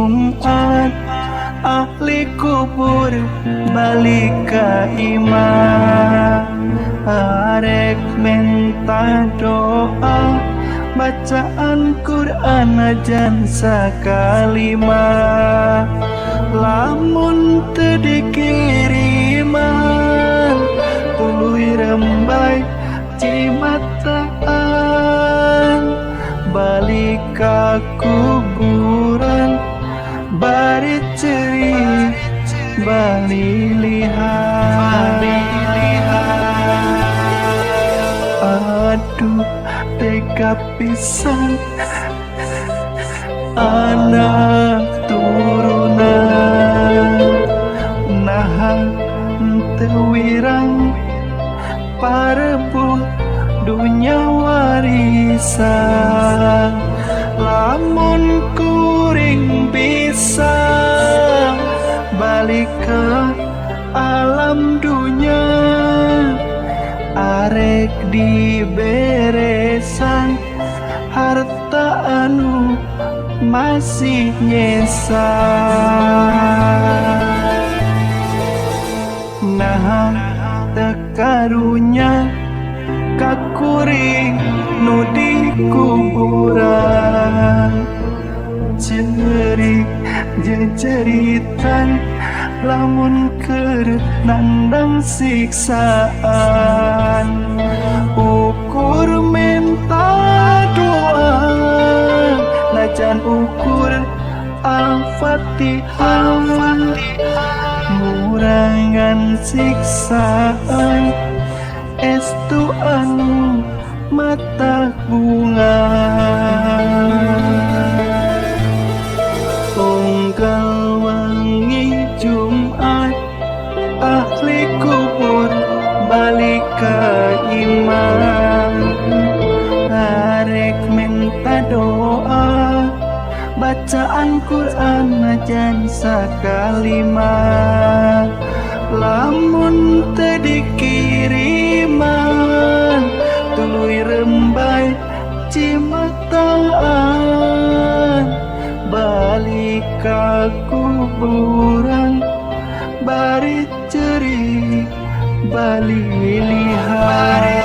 Jumat ahli kubur balik ka imah, arek minta doa bacaan Quran ajan sakalima, lamun teu dikiriman tuluy rembay cimataan, balik ka kuburan bari ceri bali lihat. Aduh tega pisan anak turunan, nah teu wirang parebut dunya warisan, lamun kuring bisa balik ke alam dunya, arek diberesan harta anu masih nyesa. Nah tekarunya kakuring nu di kuburan, cerik jejeritan lamun keur nandang siksaan, ukur minta doa najan ukur al-fatihah, ngurangan siksaan estu anu mata bunga. Unggal wangi Jumat ahli kubur balik ka imah, arek minta doa bacaan Quran ajan sakalima, lamun teu dikiriman tuluy rembay cimataan, balik ka kuburan bari ceri bali lihat.